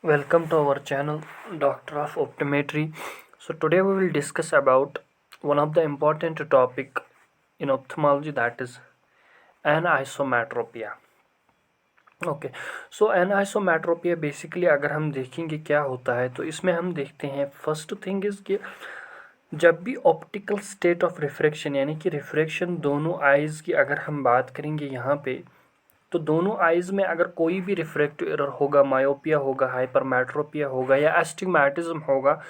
Welcome to our channel, Doctor of Optometry. So today we will discuss about one of the important topic in ophthalmology, that is anisometropia. Okay, so anisometropia basically अगर हम देखेंगे क्या होता है तो इसमें हम देखते हैं फर्स्ट थिंग इज़ कि जब भी ऑप्टिकल स्टेट ऑफ रिफ्रैक्शन यानी कि रिफ्रैक्शन दोनों आइज़ की अगर हम बात करेंगे यहाँ पे, तो दोनों आइज़ में अगर कोई भी रिफ्रैक्टिव एरर होगा, मायोपिया होगा, हाइपरमेट्रोपिया होगा या एस्टिग्मैटिज्म होगा,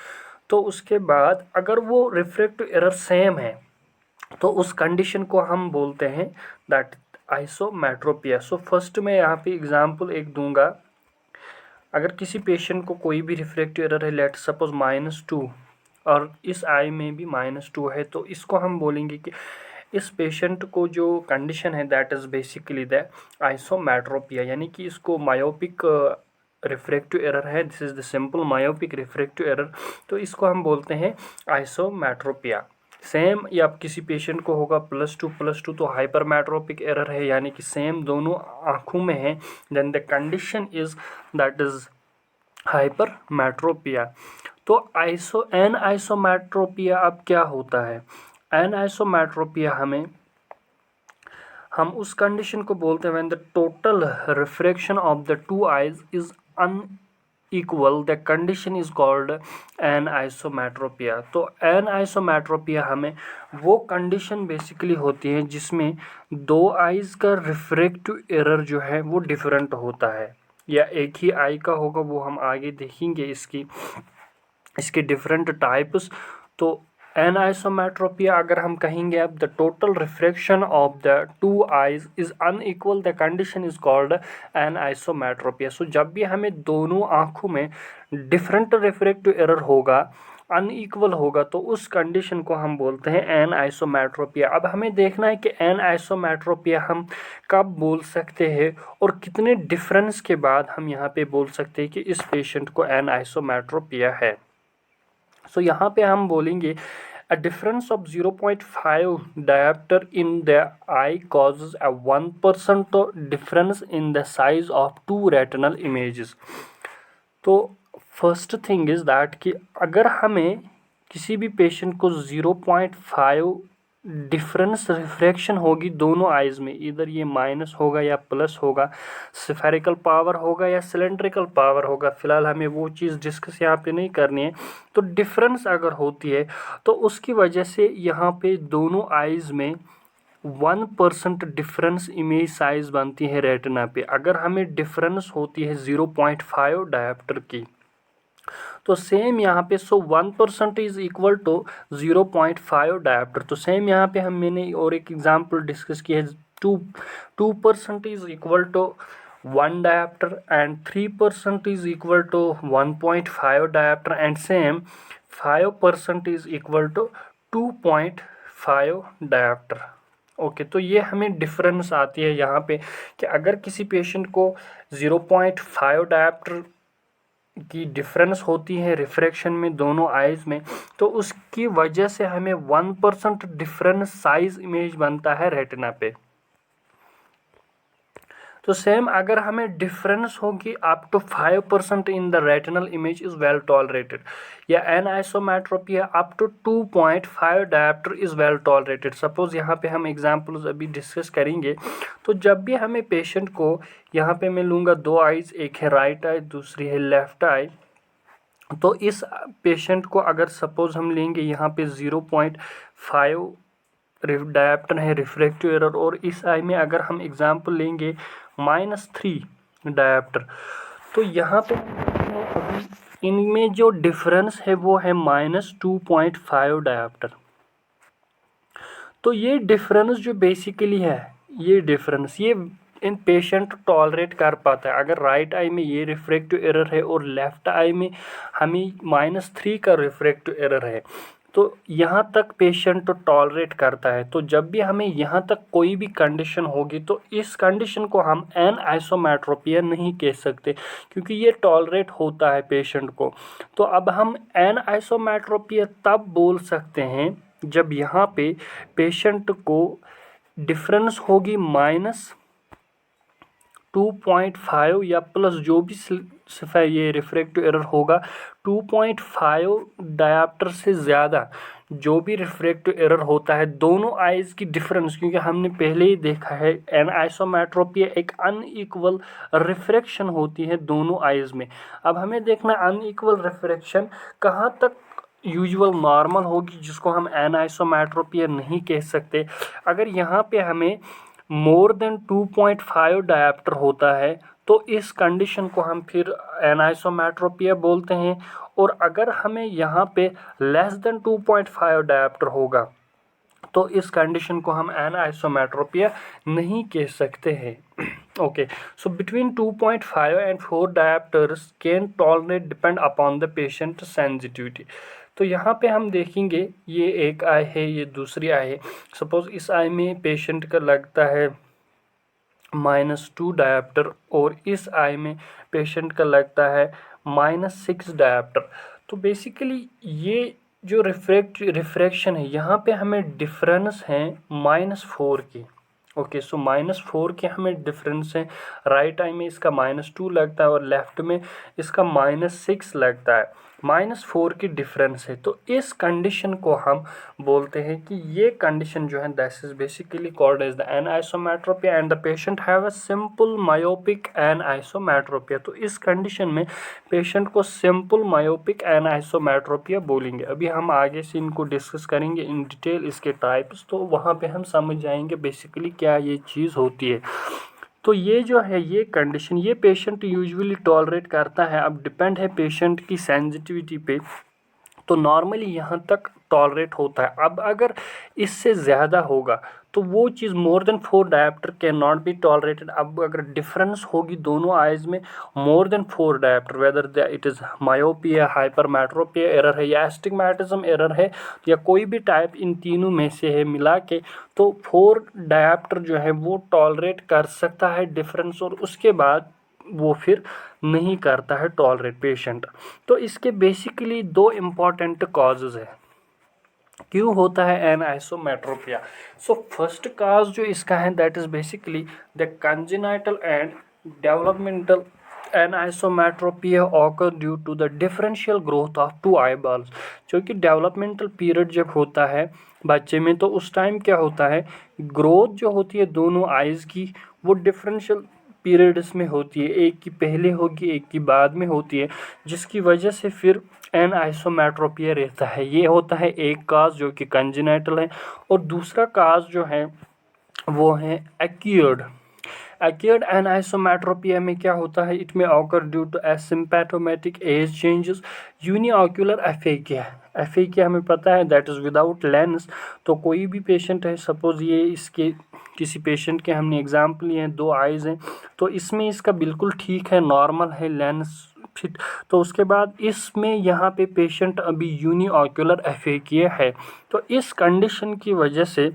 तो उसके बाद अगर वो रिफ्रैक्टिव एरर सेम है तो उस कंडीशन को हम बोलते हैं दैट आइसोमेट्रोपिया। सो फर्स्ट मैं यहाँ पे एग्जांपल एक दूंगा। अगर किसी पेशेंट को कोई भी रिफ्रैक्टिव एरर है, लेट सपोज -2 और इस आई में भी -2 है, तो इसको हम बोलेंगे कि इस पेशेंट को जो कंडीशन है दैट इज़ बेसिकली द आइसोमेट्रोपिया, यानी कि इसको मायोपिक रिफ्रैक्टिव एरर है। This is the simple myopic refractive error, तो इसको हम बोलते हैं आइसोमेट्रोपिया। सेम या किसी पेशेंट को होगा +2 तो हाइपरमेट्रोपिक एरर है, यानी कि सेम दोनों आँखों में है, then the condition is that is hypermetropia. तो आइसोमेट्रोपिया अब क्या होता है? एनिसोमेट्रोपिया हम उस कंडीशन को बोलते हैं when the total refraction of the two eyes is unequal, the condition is called anisometropia. तो एनिसोमेट्रोपिया हमें वो कंडीशन बेसिकली होती है जिसमें दो आइज का रिफ्रैक्टिव एरर जो है वो डिफरेंट होता है, या एक ही आई का होगा, वो हम आगे देखेंगे इसके डिफरेंट टाइप्स। तो एनिसोमेट्रोपिया अगर हम कहेंगे अब the total refraction of the two eyes is unequal, the condition is called anisometropia. So जब भी हमें दोनों आँखों में डिफरेंट रिफ्रैक्टिव एरर होगा, अनइक्वल होगा, तो उस कंडीशन को हम बोलते हैं एनिसोमेट्रोपिया। अब हमें देखना है कि एनिसोमेट्रोपिया हम कब बोल सकते हैं और कितने डिफरेंस के बाद हम यहाँ पे बोल सकते हैं कि इस पेशेंट को एनिसोमेट्रोपिया है। सो यहाँ पे हम बोलेंगे a difference of 0.5 diopter in the eye causes a 1% difference in the size of two retinal images। तो फर्स्ट थिंग इज़ दैट कि अगर हमें किसी भी पेशेंट को 0.5 डिफरेंस रिफ्रैक्शन होगी दोनों आइज़ में, इधर ये माइनस होगा या प्लस होगा, स्फेरिकल पावर होगा या सिलेंड्रिकल पावर होगा, फिलहाल हमें वो चीज़ डिस्कस यहाँ पे नहीं करनी है। तो डिफरेंस अगर होती है तो उसकी वजह से यहाँ पे दोनों आइज़ में 1% डिफरेंस इमेज साइज बनती है रेटिना पे। अगर हमें डिफरेंस होती है 0.5 डायोप्टर की, तो सेम यहाँ पे 1% इज इक्वल टू 0.5 डायोप्टर। तो सेम यहाँ पे मैंने और एक एग्जांपल डिस्कस किया है, 2% is equal to 1 dioptre and 3% is equal to 1.5 dioptre and same 5% is equal to 2.5 dioptre. Okay, तो ये हमें डिफरेंस आती है यहाँ पे कि अगर किसी पेशेंट को 0.5 डायोप्टर की डिफरेंस होती है रिफ्रैक्शन में दोनों आइज़ में, तो उसकी वजह से हमें 1% डिफरेंस साइज इमेज बनता है रेटिना पे। तो सेम अगर हमें डिफरेंस होगी up to 5% in the retinal image is well tolerated, या anisometropia up to 2.5 diopter is well tolerated. Suppose यहाँ पे हम एग्जांपल्स अभी डिस्कस करेंगे। तो जब भी हमें पेशेंट को, यहाँ पे मैं लूँगा दो आइज़, एक है राइट आई दूसरी है लेफ्ट आई, तो इस पेशेंट को अगर सपोज हम लेंगे यहाँ पे 0.5 डायोप्टर है रिफ्रैक्टिव एरर, और इस आई में अगर हम एग्जांपल लेंगे -3 डायोप्टर, तो यहाँ पे अभी इनमें जो डिफरेंस है वो है -2.5 डायोप्टर। तो ये डिफरेंस जो बेसिकली है, ये डिफरेंस ये इन पेशेंट टॉलरेट कर पाता है। अगर राइट आई में ये रिफ्रैक्टिव एरर है और लेफ्ट आई में हमें -3 का रिफ्रैक्टिव एरर है, तो यहाँ तक पेशेंट टॉलरेट करता है। तो जब भी हमें यहाँ तक कोई भी कंडीशन होगी तो इस कंडीशन को हम एनिसोमेट्रोपिया नहीं कह सकते, क्योंकि ये टॉलरेट होता है पेशेंट को। तो अब हम एनिसोमेट्रोपिया तब बोल सकते हैं जब यहाँ पे पेशेंट को डिफरेंस होगी -2.5 या प्लस जो भी ये रिफ्रैक्टिव एरर होगा 2.5 डायोप्टर से ज़्यादा। जो भी रिफ्रैक्टिव एरर होता है दोनों आइज़ की डिफरेंस, क्योंकि हमने पहले ही देखा है एनिसोमेट्रोपिया एक अनइक्वल रिफ्रैक्शन होती है दोनों आइज़ में। अब हमें देखना अनइक्वल रिफ्रैक्शन कहाँ तक यूजुअल नॉर्मल होगी, जिसको हम एनिसोमेट्रोपिया नहीं कह सकते। अगर यहाँ पे हमें मोर देन 2.5 डायोप्टर होता है तो इस कंडीशन को हम फिर एनिसोमेट्रोपिया बोलते हैं। और अगर हमें यहाँ पे लेस देन 2.5 डायोप्टर होगा तो इस कंडीशन को हम एनिसोमेट्रोपिया नहीं कह सकते हैं। Okay, so between 2.5 and 4 dioptres can tolerate depend upon the patient sensitivity. तो यहाँ पे हम देखेंगे ये एक आई है, ये दूसरी आई है। सपोज इस आई में पेशेंट का लगता है -2 डायोप्टर और इस आई में पेशेंट का लगता है -6 डायोप्टर। तो बेसिकली ये जो रिफ्रैक्शन है यहाँ पे हमें डिफरेंस है -4 की। ओके, सो -4 के हमें डिफरेंस है। राइट आई में इसका -2 लगता है और लेफ्ट में इसका -6 लगता है। -4 की डिफरेंस है, तो इस कंडीशन को हम बोलते हैं कि ये कंडीशन जो है that is basically called as the anisometropia and the patient have a simple myopic anisometropia. तो इस कंडीशन में पेशेंट को सिंपल मायोपिक एनिसोमेट्रोपिया बोलेंगे। अभी हम आगे से इनको डिस्कस करेंगे इन डिटेल इसके टाइप्स, तो वहाँ पे हम समझ जाएंगे बेसिकली क्या ये चीज़ होती है। तो ये जो है ये कंडीशन ये पेशेंट यूजुअली टॉलरेट करता है। अब डिपेंड है पेशेंट की सेंसिटिविटी पे, तो नॉर्मली यहाँ तक टॉलरेट होता है। अब अगर इससे ज़्यादा होगा तो वो चीज़ more than 4 diopter can not be tolerated. अब अगर डिफरेंस होगी दोनों आइज़ में more than 4 diopter, whether it is myopia, hypermetropia error है या एस्टिग्मेटिज्म एरर है या कोई भी टाइप इन तीनों में से है मिला के, तो 4 डायोप्टर जो है वो टॉलरेट कर सकता है डिफरेंस, और उसके बाद वो फिर नहीं करता है टॉलरेट पेशेंट। तो इसके बेसिकली 2 इम्पॉर्टेंट कॉजेज़ है क्यों होता है एनिसोमेट्रोपिया। सो फर्स्ट काज जो इसका है that is basically the congenital and developmental anisometropia occur due to the differential growth of 2 eyeballs. क्योंकि डेवलपमेंटल पीरियड जब होता है बच्चे में तो उस टाइम क्या होता है, ग्रोथ जो होती है दोनों आइज़ की वो डिफरेंशियल पीरियड्स में होती है, एक की पहले होगी एक की बाद में होती है, जिसकी वजह से फिर एनिसोमेट्रोपिया रहता है। ये होता है एक काज जो कि कंजेनाइटल है। और दूसरा काज जो है वो है एक्यूर्ड एनिसोमेट्रोपिया में क्या होता है, इट में occur due to asymptomatic age changes uniocular aphakia हमें पता है दैट इज़ विदाउट लेंस। तो कोई भी पेशेंट है, सपोज ये इसके किसी पेशेंट के हमने एग्जाम्पल लिए हैं, 2 आइज़ हैं, तो इसमें इसका बिल्कुल ठीक है, नॉर्मल है, लेंस फिट। तो उसके बाद इसमें यहाँ पे पेशेंट अभी यूनिओक्यूलर एफेकिया है। तो इस कंडीशन की वजह से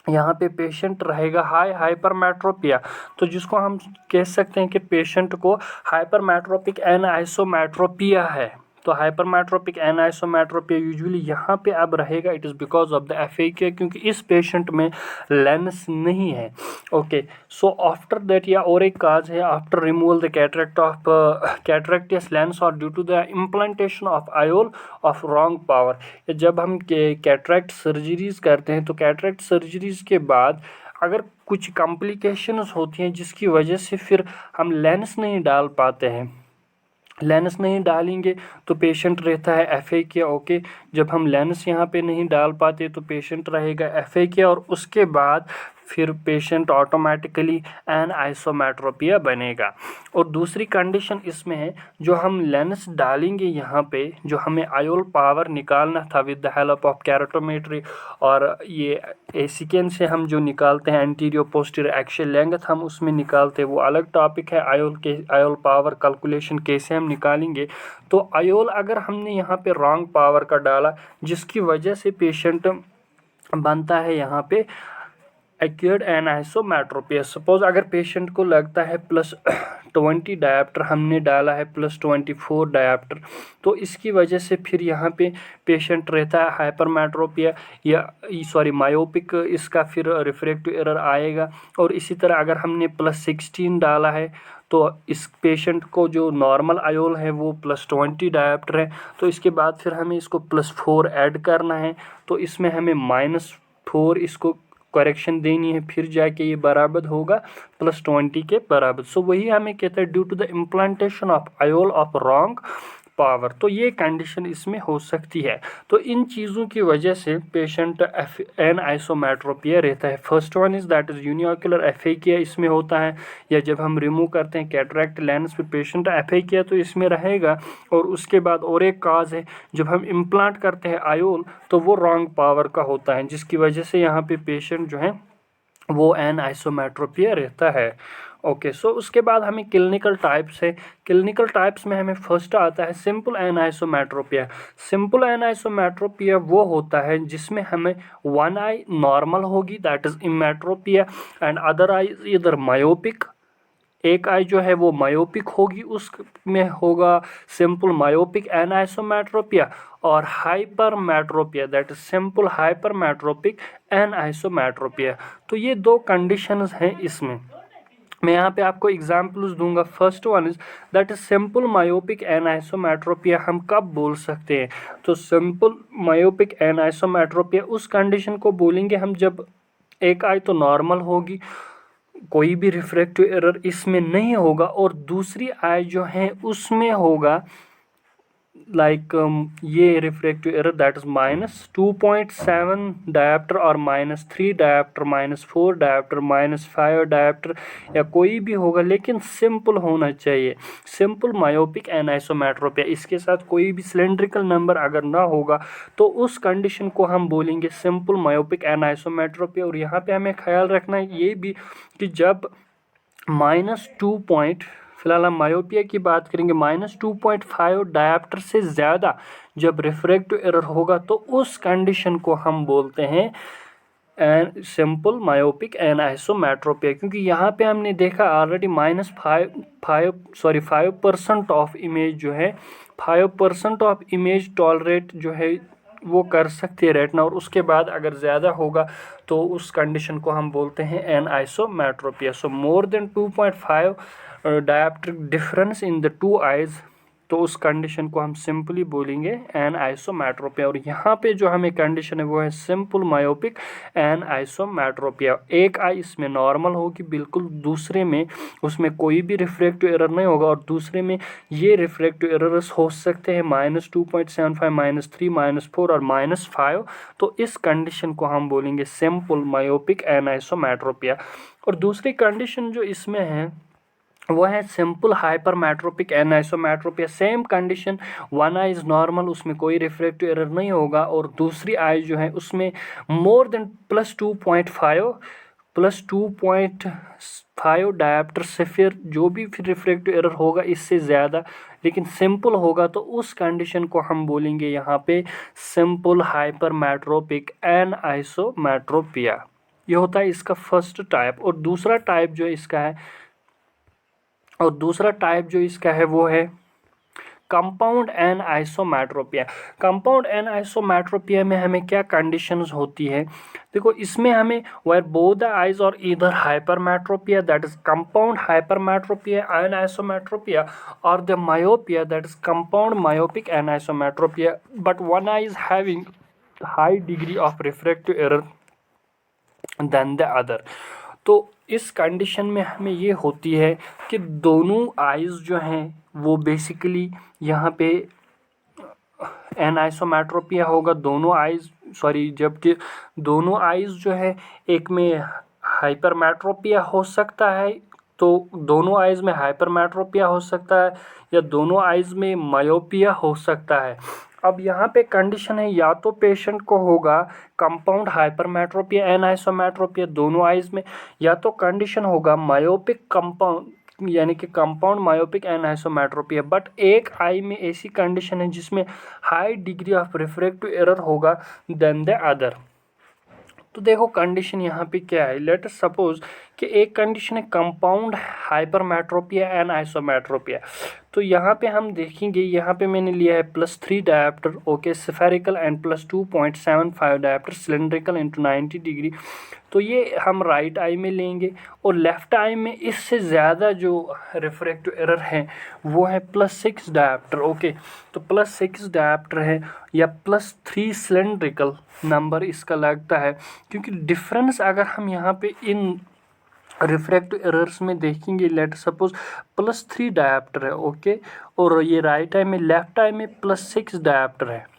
यहाँ पे पेशेंट रहेगा हाइपरमेट्रोपिया। तो जिसको हम कह सकते हैं कि पेशेंट को हाइपरमेट्रोपिक एनिसोमेट्रोपिया है। तो हाइपरमेट्रोपिक एनिसोमेट्रोपिया यूजुअली यहाँ पे अब रहेगा, it is because of the aphakia, क्योंकि इस पेशेंट में लेंस नहीं है। ओके, सो आफ्टर दैट या और एक काज है after removal the cataractous lens और due to the implantation of IOL of wrong power. जब हम कैटरेक्ट सर्जरीज करते हैं तो कैटरेक्ट सर्जरीज के बाद अगर कुछ कॉम्प्लिकेशंस होती हैं जिसकी वजह से फिर हम लेंस नहीं डाल पाते हैं, लेंस नहीं डालेंगे तो पेशेंट रहता है एफेकिया। ओके, जब हम लेंस यहाँ पे नहीं डाल पाते तो पेशेंट रहेगा एफेकिया, और उसके बाद फिर पेशेंट ऑटोमेटिकली एनिसोमेट्रोपिया बनेगा। और दूसरी कंडीशन इसमें है, जो हम लेंस डालेंगे यहाँ पे, जो हमें आयोल पावर निकालना था विद द हेल्प ऑफ कैरोटोमेट्री, और ये एसिकेन से हम जो निकालते हैं एंटीरियर पोस्टीरियर एक्सियल लेंथ हम उसमें निकालते हैं, वो अलग टॉपिक है। आयोल पावर कैलकुलेशन कैसे हम निकालेंगे, तो आयोल अगर हमने यहाँ पे रॉन्ग पावर का डाला जिसकी वजह से पेशेंट बनता है यहाँ पे एक्यूर्ड एनिसोमेट्रोपिया। सपोज अगर पेशेंट को लगता है +20 डायोप्टर, हमने डाला है +24 डायोप्टर, तो इसकी वजह से फिर यहाँ पे पेशेंट रहता है हाइपरमेट्रोपिया या मायोपिक, इसका फिर रिफ्रैक्टिव एरर आएगा। और इसी तरह अगर हमने +16 डाला है तो इस पेशेंट को जो नॉर्मल आयोल है वो +20 डायोप्टर है। तो इसके बाद फिर हमें इसको +4 ऐड करना है, तो इसमें हमें -4 इसको करेक्शन देनी है, फिर जाके ये बराबर होगा +20 के बराबर। सो वही हमें कहते हैं due to the implantation of IOL of wrong power. तो ये कंडीशन इसमें हो सकती है। तो इन चीज़ों की वजह से पेशेंट एनआइसोमेट्रोपिया रहता है। First one is that is uniocular aphakia इसमें होता है, या जब हम रिमूव करते हैं कैटरेक्ट लेंस पे पेशेंट एफएकिया तो इसमें रहेगा। और उसके बाद और एक काज है, जब हम इम्प्लांट करते हैं आयोल तो वो रॉन्ग पावर का होता है, जिसकी वजह से यहाँ पे पेशेंट जो है वो एनआइसोमेट्रोपिया रहता है। ओके, सो उसके बाद हमें क्लिनिकल टाइप्स है। क्लिनिकल टाइप्स में हमें फर्स्ट आता है सिंपल एनआइसोमेट्रोपिया। सिंपल एनआइसोमेट्रोपिया वो होता है जिसमें हमें वन आई नॉर्मल होगी, that is emmetropia, and other eye इधर मायोपिक। एक आई जो है वो मायोपिक होगी, उसमें होगा सिंपल मायोपिक एनआइसोमेट्रोपिया, और hypermetropia that is simple hypermetropic anisometropia. तो ये दो कंडीशंस हैं इसमें। मैं यहाँ पे आपको एग्जाम्पल्स दूंगा। First one is that is simple myopic anisometropia. हम कब बोल सकते हैं? तो सिंपल मायोपिक एनआइसोमेट्रोपिया उस कंडीशन को बोलेंगे हम जब एक आई तो नॉर्मल होगी, कोई भी रिफ्रैक्टिव एरर इसमें नहीं होगा, और दूसरी आई जो है उसमें होगा ये refractive error that is -2.7 dioptre और -3 डायोप्टर, -4 डायोप्टर, -5 डायोप्टर, या कोई भी होगा, लेकिन सिंपल होना चाहिए। सिंपल मायोपिक एनआइसोमेट्रोपिया, इसके साथ कोई भी सिलेंड्रिकल नंबर अगर ना होगा तो उस कंडीशन को हम बोलेंगे सिंपल मायोपिक एनआइसोमेट्रोपिया। और यहाँ पे हमें ख्याल रखना है ये भी कि जब -2 फिलहाल हम मायोपिया की बात करेंगे, -2.5 डायोप्टर से ज़्यादा जब रिफ्रैक्टिव एरर होगा तो उस कंडीशन को हम बोलते हैं सिंपल मायोपिक एनआइसोमेट्रोपिया। क्योंकि यहाँ पे हमने देखा ऑलरेडी -5% ऑफ इमेज जो है, 5% ऑफ इमेज टॉलरेट जो है वो कर सकती है रेटिना, और उसके बाद अगर ज़्यादा होगा तो उस कंडीशन को हम बोलते हैं anisometropia. So more than 2.5 dioptric difference in the two eyes, तो उस कंडीशन को हम सिंपली बोलेंगे एनआइसोमेट्रोपिया। और यहाँ पे जो हमें कंडीशन है वो है सिंपल मायोपिक एनआइसोमेट्रोपिया। एक आई इसमें नॉर्मल होगी बिल्कुल, दूसरे में उसमें कोई भी रिफ्रैक्टिव एरर नहीं होगा, और दूसरे में ये रिफ्रैक्टिव एरर्स हो सकते हैं -2.75, -3, -4 और -5। तो इस कंडीशन को हम बोलेंगे सिंपल मायोपिक एनआइसोमेट्रोपिया। और दूसरी कंडीशन जो इसमें है वो है simple hypermetropic anisometropia. Same condition, one eye is normal, उसमें कोई रिफ्रैक्टिव एरर नहीं होगा, और दूसरी आई जो है उसमें मोर देन +2.5 डायोप्टर से फिर जो भी फिर रिफ्रैक्टिव एरर होगा इससे ज़्यादा, लेकिन सिंपल होगा, तो उस कंडीशन को हम बोलेंगे यहाँ पे सिंपल हाइपरमेट्रोपिक एनआइसोमेट्रोपिया। ये होता है इसका फर्स्ट टाइप। और दूसरा टाइप जो इसका है वो है कंपाउंड एनआइसोमेट्रोपिया। कंपाउंड एनआइसोमेट्रोपिया में हमें क्या कंडीशंस होती है? देखो, इसमें हमें वेयर बोथ द आइज और either hypermetropia that is compound hypermetropia anisometropia, और the myopia that is compound myopic anisometropia, but one eye is having high degree of refractive error than the other. तो इस condition में हमें ये होती है कि दोनों आइज़ जो हैं वो बेसिकली यहाँ पे एनआइसोमेट्रोपिया होगा, जबकि दोनों आइज़ जो है एक में हाइपरमेट्रोपिया हो सकता है, तो दोनों आइज़ में हाइपरमेट्रोपिया हो सकता है, या दोनों आइज़ में मायोपिया हो सकता है। अब यहाँ पे कंडीशन है, या तो पेशेंट को होगा कंपाउंड हाइपरमेट्रोपिया एनआइसोमेट्रोपिया दोनों आइज़ में, या तो कंडीशन होगा मायोपिक कंपाउंड यानी कि कंपाउंड मायोपिक एनआइसोमेट्रोपिया। बट एक आई में ऐसी कंडीशन है जिसमें high degree of refractive error होगा देन द अदर। तो देखो कंडीशन यहाँ पे क्या है, लेट अस सपोज कि एक कंडीशन है कंपाउंड हाइपरमेट्रोपिया एंड आइसोमेट्रोपिया। तो यहाँ पे हम देखेंगे, यहाँ पे मैंने लिया है +3 dioptre, okay, spherical and +2.75 dioptre cylindrical into 90 degree. तो ये हम राइट आई में लेंगे और लेफ्ट आई में इससे ज़्यादा जो रिफ्रैक्टिव एरर है वो है +6 डायप्टर, ओके। तो +6 डायप्टर है या +3 सिलेंड्रिकल नंबर इसका लगता है, क्योंकि डिफरेंस अगर हम यहाँ पे इन रिफ्रैक्टिव एरर्स में देखेंगे, लेट सपोज +3 डायप्टर है, ओके, और ये राइट आई में, लेफ्ट आई में +6 डायप्टर है।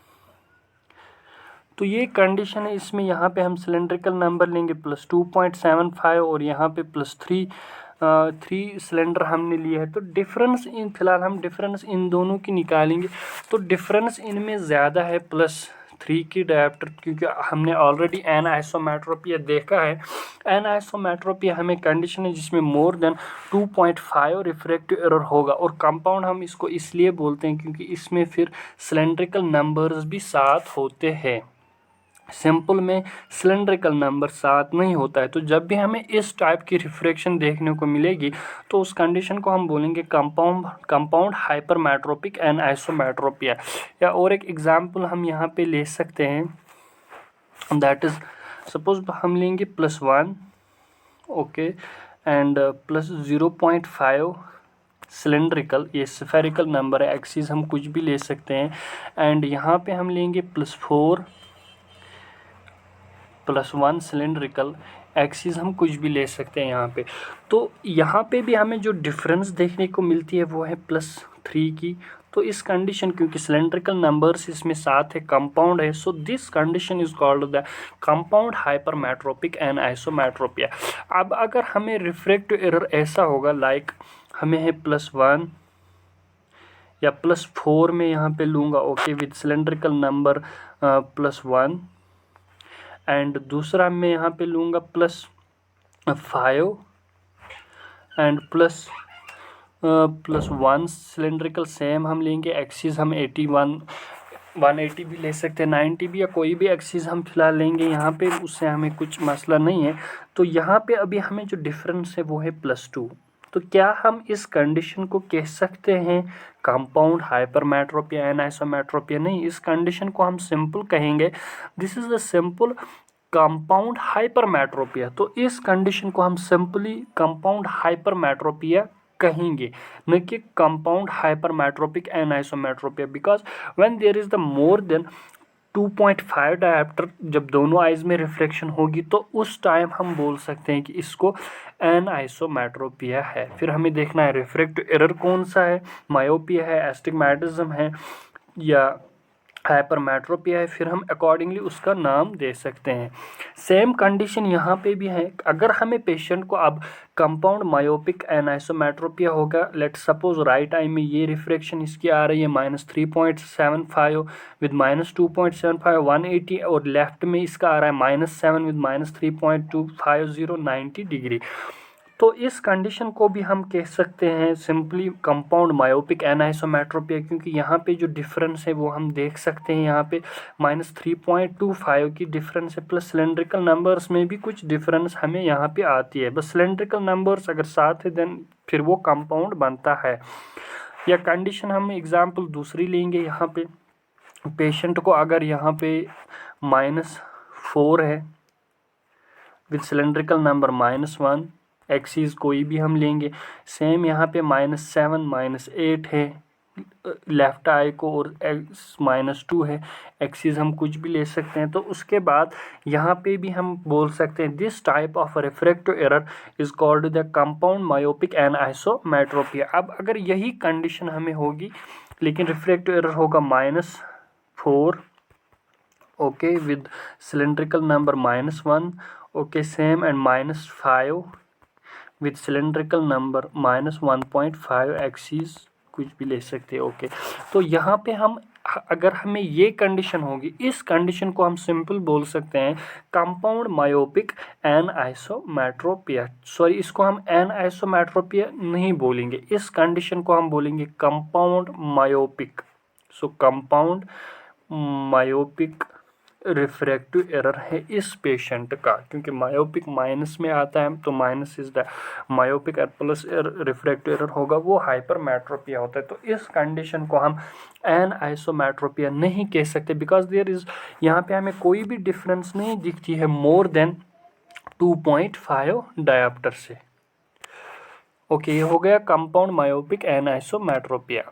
तो ये कंडीशन है, इसमें यहाँ पे हम सिलेंड्रिकल नंबर लेंगे +2.75 और यहाँ पे +3 सिलेंडर हमने लिया है। तो डिफरेंस इन फिलहाल हम डिफरेंस इन दोनों की निकालेंगे। तो डिफरेंस इनमें ज़्यादा है +3 की डायप्टर, क्योंकि हमने ऑलरेडी एन आइसोमेट्रोपिया देखा है। एन आइसोमेट्रोपिया हमें कंडीशन है जिसमें मोर देन 2.5 रिफ्रैक्टिव एरर होगा, और कंपाउंड हम इसको इसलिए बोलते हैं क्योंकि इसमें फिर सिलेंड्रिकल नंबर्स भी साथ होते हैं। सिंपल में सिलेंड्रिकल नंबर साथ नहीं होता है। तो जब भी हमें इस टाइप की रिफ्रैक्शन देखने को मिलेगी तो उस कंडीशन को हम बोलेंगे कंपाउंड हाइपरमेट्रोपिक एंड आइसोमेट्रोपिया। या और एक एग्जांपल हम यहाँ पे ले सकते हैं, दैट इज सपोज हम लेंगे +1, ओके, एंड +0.5 सिलेंड्रिकल, ये स्फेरिकल नंबर है, एक्सिस हम कुछ भी ले सकते हैं। एंड यहाँ पे हम लेंगे +4 +1 सिलेंड्रिकल, एक्सिस हम कुछ भी ले सकते हैं यहाँ पे। तो यहाँ पे भी हमें जो डिफरेंस देखने को मिलती है वो है +3 की। तो इस कंडीशन, क्योंकि सिलेंड्रिकल नंबर्स इसमें साथ है, कंपाउंड है, so this condition is called the compound hypermetropic and isometropia. अब अगर हमें रिफ्रैक्टिव एरर ऐसा होगा, लाइक हमें है +1 या +4 में यहाँ पे लूँगा, okay, with cylindrical number +1, and दूसरा मैं यहाँ पे लूँगा +5 एंड +1 सिलेंड्रिकल, सेम हम लेंगे। एक्सिस हम 81 180 भी ले सकते हैं, 90 भी, या कोई भी एक्सिस हम फिलहाल लेंगे यहाँ पे, उससे हमें कुछ मसला नहीं है। तो यहाँ पे अभी हमें जो डिफरेंस है वो है +2। तो क्या हम इस कंडीशन को कह सकते हैं कंपाउंड हाइपरमेट्रोपिया एंड आइसोमेट्रोपिया? नहीं, इस कंडीशन को हम सिंपल कहेंगे, this is the simple compound hypermetropia. तो इस कंडीशन को हम सिंपली कंपाउंड हाइपरमेट्रोपिया कहेंगे, न कि compound hypermetropic and isometropia, because when there is the more than 2.5 dioptre, जब दोनों आइज में रिफ्लेक्शन होगी तो उस टाइम हम बोल सकते हैं कि इसको एन आइसोमेट्रोपिया है। फिर हमें देखना है रिफ्रैक्टिव एरर कौन सा है, मायोपिया है, एस्टिग्मेटिज्म है, या हाइपरमेट्रोपिया है, फिर हम अकॉर्डिंगली उसका नाम दे सकते हैं। सेम कंडीशन यहाँ पे भी है। अगर हमें पेशेंट को अब कंपाउंड मायोपिक एनाइसोमेट्रोपिया होगा, लेट सपोज राइट आई में ये रिफ्रैक्शन इसकी आ रही है -3.75 विद -2.75 180, और लेफ्ट में इसका आ रहा है -7 विद -3.250 90 डिग्री। तो इस कंडीशन को भी हम कह सकते हैं सिंपली कंपाउंड मायोपिक एनाइसोमेट्रोपिया, क्योंकि यहाँ पे जो डिफरेंस है वो हम देख सकते हैं, यहाँ पे -3.25 की डिफरेंस है, प्लस सिलेंड्रिकल नंबर्स में भी कुछ डिफरेंस हमें यहाँ पे आती है। बस सिलेंड्रिकल नंबर्स अगर साथ है देन फिर वो कंपाउंड बनता है। या कंडीशन हम एग्जाम्पल दूसरी लेंगे, यहाँ पे पेशेंट को अगर यहाँ पे -4 है विद सिलेंड्रिकल नंबर -1, एक्सिस कोई भी हम लेंगे, सेम यहाँ पे -7 -8 है लेफ्ट आई को, और -2 है, एक्सिस हम कुछ भी ले सकते हैं। तो उसके बाद यहाँ पे भी हम बोल सकते हैं this type of refractive error is called the compound myopic anisometropia. अब अगर यही कंडीशन हमें होगी लेकिन रिफ्रैक्टिव एरर होगा -4, okay, with cylindrical number -1, okay, same, and -5 with cylindrical number -1.5, axis कुछ भी ले सकते हैं, ओके। तो यहाँ पे हम अगर हमें ये कंडीशन होगी, इस कंडीशन को हम सिंपल बोल सकते हैं कंपाउंड मायोपिक एन आइसोमेट्रोपिया। सॉरी, इसको हम एन आइसोमेट्रोपिया नहीं बोलेंगे, इस कंडीशन को हम बोलेंगे कंपाउंड मायोपिक। सो कंपाउंड मायोपिक रिफ्रैक्टिव एरर है इस पेशेंट का, क्योंकि मायोपिक माइनस में आता है तो minus is the myopic plus refractive error होगा वो हाइपरमेट्रोपिया होता है। तो इस कंडीशन को हम एन आइसोमेट्रोपिया नहीं कह सकते, बिकॉज देयर इज यहाँ पे हमें कोई भी डिफरेंस नहीं दिखती है मोर देन 2.5 डायोप्टर से। ओके, ये हो गया कंपाउंड मायोपिक एन आइसोमेट्रोपिया।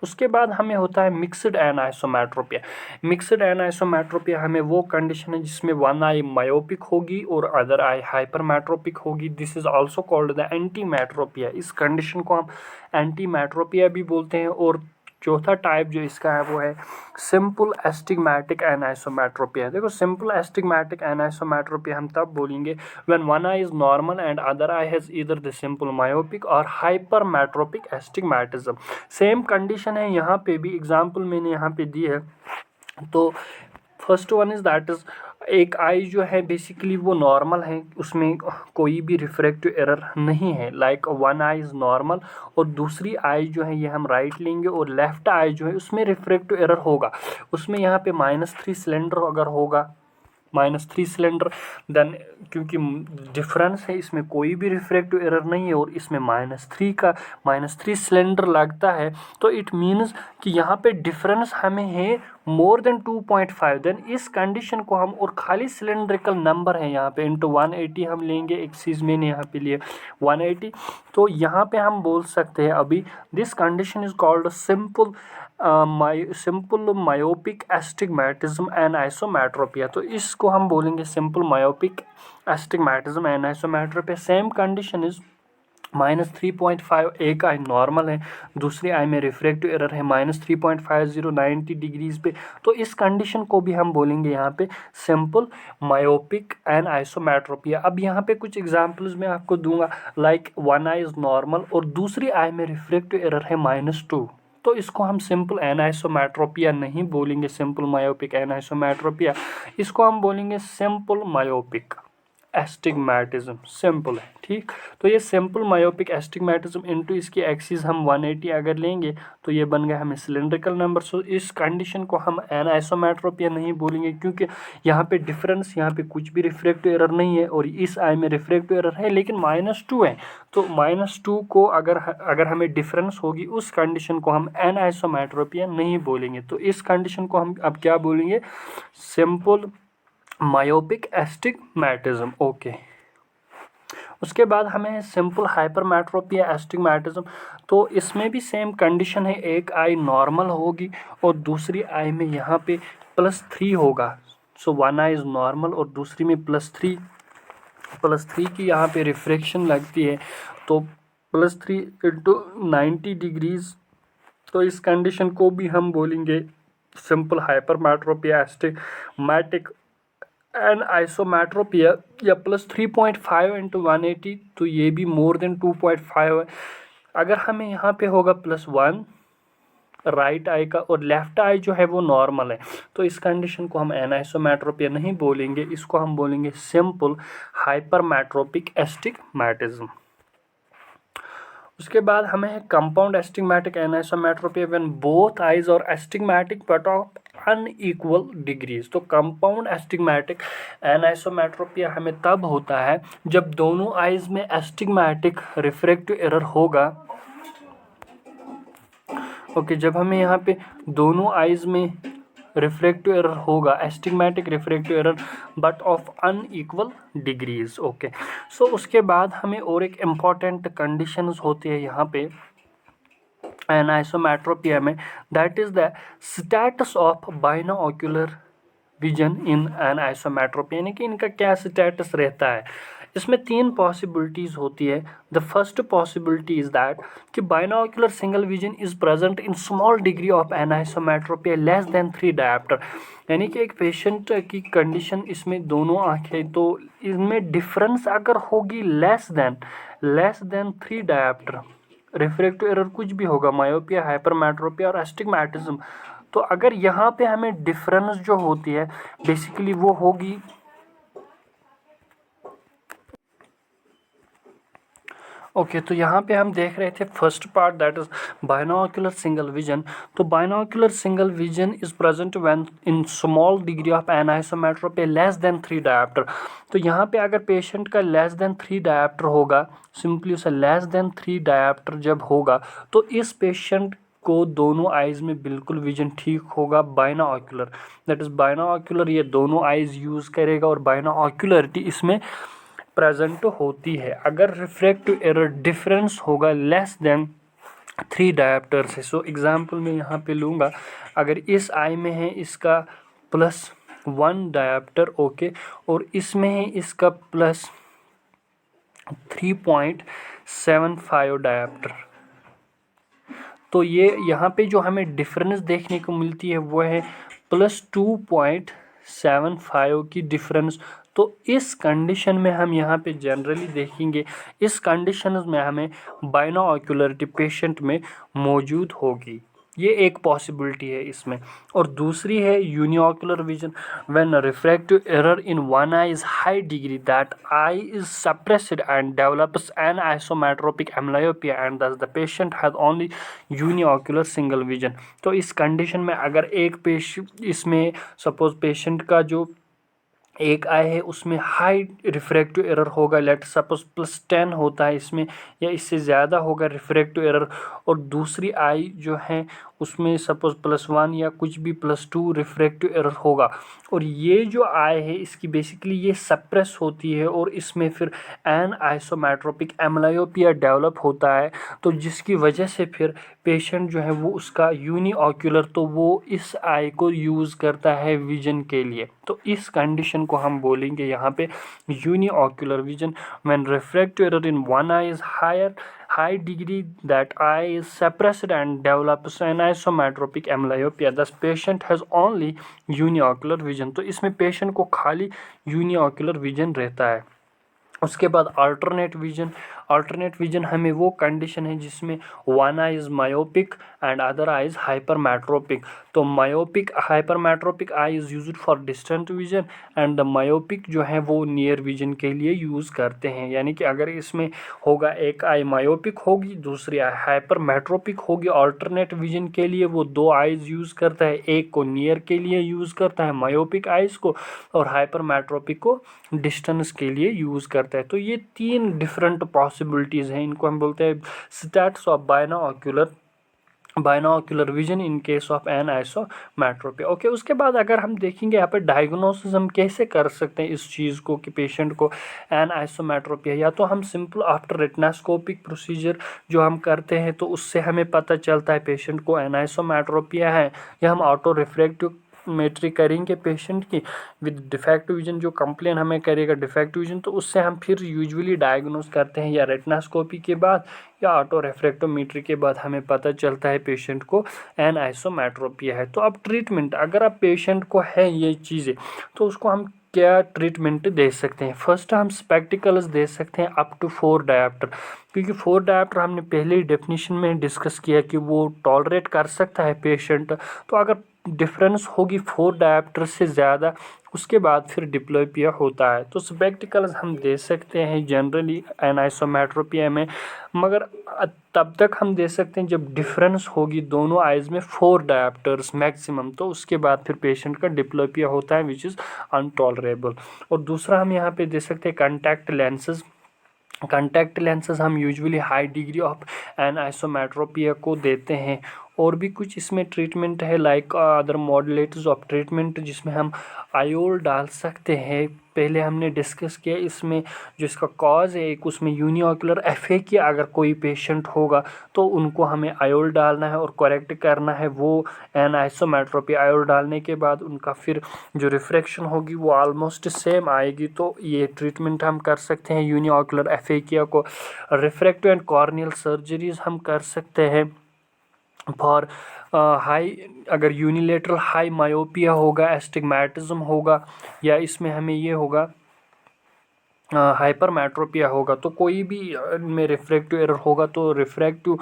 उसके बाद हमें होता है मिक्स्ड एन आइसोमेट्रोपिया। मिक्स्ड एन आइसोमेट्रोपिया हमें वो कंडीशन है जिसमें वन आई मायोपिक होगी और अदर आई हाइपरमेट्रोपिक होगी। This is also called the antimetropia. इस कंडीशन को हम एंटीमेट्रोपिया भी बोलते हैं। और चौथा टाइप जो इसका है वो है सिंपल एस्टिग्मेटिक एनाइसोमेट्रोपिया। देखो, सिंपल एस्टिग्मेटिक एनाइसोमेट्रोपिया हम तब बोलेंगे when one eye is normal and other I has either the simple myopic और हाइपरमेट्रोपिक एस्टिग्मेटिज्म। सेम कंडीशन है यहाँ पे भी, एग्जाम्पल मैंने यहाँ पे दी है। तो first one is that is एक आई जो है बेसिकली वो नॉर्मल है, उसमें कोई भी रिफ्रैक्टिव एरर नहीं है, like one eye is normal. और दूसरी आई जो है ये हम राइट लेंगे और लेफ्ट आई जो है उसमें रिफ्रैक्टिव एरर होगा। उसमें यहाँ पे -3 सिलेंडर अगर होगा, -3 सिलेंडर, देन क्योंकि डिफरेंस है इसमें कोई भी रिफ्रैक्टिव एरर नहीं है और इसमें -3 सिलेंडर लगता है, तो इट मीन्स कि यहाँ पे डिफरेंस हमें है मोर देन 2.5। देन इस कंडीशन को हम, और खाली सिलेंड्रिकल नंबर है यहाँ पे इंटू 180 हम लेंगे, एक चीज़ मैंने यहाँ पे लिए 180। तो यहाँ पे हम बोल सकते हैं अभी this condition is called simple myopic astigmatism and isometropia. तो इसको हम बोलेंगे simple myopic astigmatism and isometropia. Same condition is -3.5, एक आई नॉर्मल है, दूसरी आई में रिफ्रैक्टिव एरर है -3.50 90 डिग्रीज पे। तो इस कंडीशन को भी हम बोलेंगे यहाँ पे सिंपल मायोपिक एंड आइसोमेट्रोपिया। अब यहाँ पे कुछ एग्जांपल्स मैं आपको दूंगा, like one eye is normal और दूसरी आई में रिफ्रैक्टिव एरर है -2। तो इसको हम सिंपल एनाइसोमेट्रोपिया नहीं बोलेंगे, सिंपल मायोपिक एनाइसोमेट्रोपिया, इसको हम बोलेंगे सिंपल मायोपिक एस्टिग्मेटिज्म। सिंपल है, ठीक। तो ये सिंपल मायोपिक एस्टिग्मेटिज्म इनटू इसकी एक्सिस हम 180 अगर लेंगे तो ये बन गया हमें सिलेंड्रिकल नंबर। सो इस कंडीशन को हम एनाइसोमेट्रोपिया नहीं बोलेंगे, क्योंकि यहाँ पे डिफरेंस, यहाँ पे कुछ भी रिफ्रैक्टिव एरर नहीं है और इस आई में रिफ्रैक्टिव एरर है लेकिन -2 है। तो -2 को अगर हमें डिफरेंस होगी उस कंडीशन को हम एनाइसोमेट्रोपिया नहीं बोलेंगे। तो इस कंडीशन को हम अब क्या बोलेंगे, सिंपल मायोपिक एस्टिग्मेटिज्म। ओके, उसके बाद हमें सिंपल हाइपरमेट्रोपिया एस्टिग्मेटिज्म। तो इसमें भी सेम कंडीशन है, एक आई नॉर्मल होगी और दूसरी आई में यहाँ पे +3 होगा। So one eye is normal और दूसरी में +3 की यहाँ पे रिफ्रैक्शन लगती है, तो +3 इंटू 90 डिग्रीज। तो इस कंडीशन को भी हम बोलेंगे सिंपल हाइपरमेट्रोपिया एस्टिग्मेटिक एंड आइसोमेट्रोपिया, या +3.5 इंटू 180, तो ये भी मोर देन 2.5 है। अगर हमें यहाँ पे होगा +1 राइट आई का और लेफ्ट आई जो है वो नॉर्मल है, तो इस कंडीशन को हम एनाइसोमेट्रोपिया नहीं बोलेंगे, इसको हम बोलेंगे सिंपल हाइपरमेट्रोपिक एस्टिग्मेटिज्म। उसके बाद हमें है कंपाउंड एस्टिग्मेटिक एनाइसोमेट्रोपिया व्हेन बोथ आइज और एस्टिग्मेटिक बट ऑफ अनइक्वल डिग्रीज। तो कंपाउंड एस्टिग्मेटिक एनाइसोमेट्रोपिया हमें तब होता है जब दोनों आइज में एस्टिग्मेटिक रिफ्रैक्टिव एरर होगा। ओके, जब हमें यहाँ पे दोनों आइज में रिफ्रैक्टिव एरर होगा, astigmatic refractive error but of unequal degrees. Okay, so उसके बाद हमें और एक इम्पॉर्टेंट कंडीशंस होती है यहाँ पे एनाइसोमेट्रोपिया में, that is the status of binocular vision in anisometropia, यानी कि इनका क्या स्टेटस रहता है। इसमें 3 पॉसिबिलिटीज़ होती है। The first possibility is that कि binocular single vision is present in small degree of anisometropia less than 3 dioptre, यानी कि एक पेशेंट की कंडीशन, इसमें दोनों आँखें, तो इनमें डिफरेंस अगर होगी less than 3 dioptre, refractive error कुछ भी होगा, मायोपिया, हाइपरमेट्रोपिया और एस्टिग्मेटिज्म। तो अगर यहाँ पे हमें डिफरेंस जो होती है बेसिकली वो होगी, ओके, तो यहाँ पे हम देख रहे थे first part that is binocular single vision. तो binocular single vision is present when in small degree of anisometropy less than 3 dioptre. तो यहाँ पे अगर पेशेंट का लेस देन 3 डायप्टर होगा, सिंपली उसे लेस देन 3 डायप्टर जब होगा, तो इस पेशेंट को दोनों आइज़ में बिल्कुल विजन ठीक होगा। बाइनोक्यूलर दैट इज बाइनोक्यूलर, ये दोनों आइज़ यूज़ करेगा और बाइनोक्यूलरिटी इसमें प्रेजेंट होती है। अगर रिफ्रैक्टिव एरर डिफरेंस होगा लेस देन 3 डायप्टर से, सो एग्जांपल मैं यहाँ पे लूँगा, अगर इस आई में है इसका +1 डायप्टर, ओके, और इसमें है इसका +3.75 डायप्टर, तो ये यहाँ पे जो हमें डिफरेंस देखने को मिलती है वो है +2.75 की डिफरेंस। तो इस कंडीशन में हम यहाँ पे जनरली देखेंगे, इस कंडीशन में हमें बाइनोक्यूलरिटी पेशेंट में मौजूद होगी। ये एक पॉसिबिलिटी है इसमें। और दूसरी है uniocular vision, when refractive error in one eye is high degree that eye is suppressed and develops an isometropic amblyopia and thus the patient has only uniocular single vision. तो इस कंडीशन में अगर एक इसमें सपोज पेशेंट का जो एक आई है उसमें हाई रिफ्रैक्टिव एरर होगा, लेट सपोज +10 होता है इसमें, या इससे ज़्यादा होगा रिफ्रैक्टिव एरर, और दूसरी आई जो है उसमें सपोज +1 या कुछ भी +2 रिफ्रैक्टिव एरर होगा, और ये जो आई है इसकी बेसिकली ये सप्रेस होती है और इसमें फिर एन आइसोमेट्रोपिक एम्ब्लियोपिया डेवलप होता है, तो जिसकी वजह से फिर पेशेंट जो है वो उसका यूनिओक्यूलर, तो वो इस आई को यूज़ करता है विजन के लिए। तो इस कंडीशन को हम बोलेंगे यहाँ पे uniocular vision, when refractive error in one eye is high degree that eye is suppressed and develops anisometropic amblyopia, thus patient has only uniocular vision। तो इसमें पेशेंट को खाली यूनिओक्यूलर विजन रहता है। उसके बाद अल्टरनेट विजन हमें वो कंडीशन है जिसमें one eye is myopic and other eye is hypermetropic. तो myopic hypermetropic eye is used for distant vision and the myopic जो है वो नियर विजन के लिए यूज़ करते हैं। यानी कि अगर इसमें होगा एक आई मायोपिक होगी, दूसरी आई हाइपरमेट्रोपिक होगी, अल्टरनेट विजन के लिए वो दो आईज यूज़ करता है, एक को नियर के लिए यूज़ करता है मायोपिक आइज को, और हाइपरमेट्रोपिक को डिस्टेंस के लिए यूज़ करता है। तो ये 3 डिफरेंट पॉसिबिलिटीज़ हैं, इनको हम बोलते हैं states of binocular vision in case of an isometropy. Okay, उसके बाद अगर हम देखेंगे यहाँ पे डायग्नोसिस हम कैसे कर सकते हैं इस चीज़ को कि पेशेंट को एन आइसोमेट्रोपी है, या तो हम सिंपल आफ्टर रेटिनास्कोपिक प्रोसीजर जो हम करते हैं तो उससे हमें पता चलता है पेशेंट को एन आइसोमेट्रोपिया है, या हम ऑटो रिफ्रैक्टिव मेट्री करेंगे पेशेंट की विद डिफेक्टिव विजन, जो कंप्लेन हमें करेगा डिफेक्टिव विजन, तो उससे हम फिर यूजुअली डायग्नोस करते हैं या रेटिनास्कोपी के बाद या ऑटो रिफ्रैक्टोमेट्री के बाद हमें पता चलता है पेशेंट को एन आइसोमेट्रोपिया है। तो अब ट्रीटमेंट, अगर आप पेशेंट को है ये चीज़ें तो उसको हम क्या ट्रीटमेंट दे सकते हैं। फर्स्ट हम स्पेक्टिकल्स दे सकते हैं अप टू 4 डायप्टर, क्योंकि 4 डायप्टर हमने पहले ही डेफिनेशन में डिस्कस किया कि वो टॉलरेट कर सकता है पेशेंट। तो अगर डिफरेंस होगी 4 डायप्टर से ज़्यादा, उसके बाद फिर डिप्लोपिया होता है। तो स्पेक्टिकल्स हम दे सकते हैं जनरली एनाइसोमेट्रोपिया में, मगर तब तक हम दे सकते हैं जब डिफरेंस होगी दोनों आइज़ में 4 डायप्टर्स मैक्सिमम, तो उसके बाद फिर पेशेंट का डिप्लोपिया होता है विच इज़ अनटॉलरेबल। और दूसरा हम यहाँ पे दे सकते हैं कॉन्टैक्ट लेंसेज हम यूजुअली हाई डिग्री ऑफ एनाइसोमेट्रोपिया को देते हैं। और भी कुछ इसमें ट्रीटमेंट है like other modulators of treatment, जिसमें हम आयोल डाल सकते हैं। पहले हमने डिस्कस किया इसमें जो इसका कॉज है, एक उसमें यूनिओकुलर एफेकिया अगर कोई पेशेंट होगा तो उनको हमें आयोल डालना है और करेक्ट करना है वो एनाइसोमेट्रोपी। आयोल डालने के बाद उनका फिर जो रिफ्रैक्शन होगी वो ऑलमोस्ट सेम आएगी। तो ये ट्रीटमेंट हम कर सकते हैं यूनिओकुलर एफेकिया को। रिफ्रैक्टिव एंड कॉर्नियल सर्जरीज हम कर सकते हैं फॉर हाई, अगर यूनिलेटरल हाई मायोपिया होगा, एस्टिग्मेटिज्म होगा, या इसमें हमें ये होगा हाइपरमेट्रोपिया होगा तो कोई भी में रिफ्रैक्टिव एरर होगा तो रिफ्रैक्टिव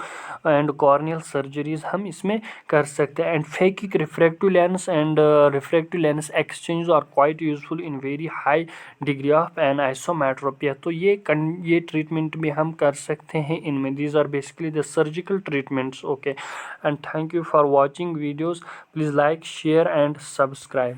एंड कॉर्नियल सर्जरीज हम इसमें कर सकते हैं। And phakic refractive lens and refractive lens exchange are quite useful in very high degree of an isometropia. तो ये ट्रीटमेंट भी हम कर सकते हैं इनमें। These are basically the surgical treatments. Okay, and thank you for watching videos. Please like, share and subscribe.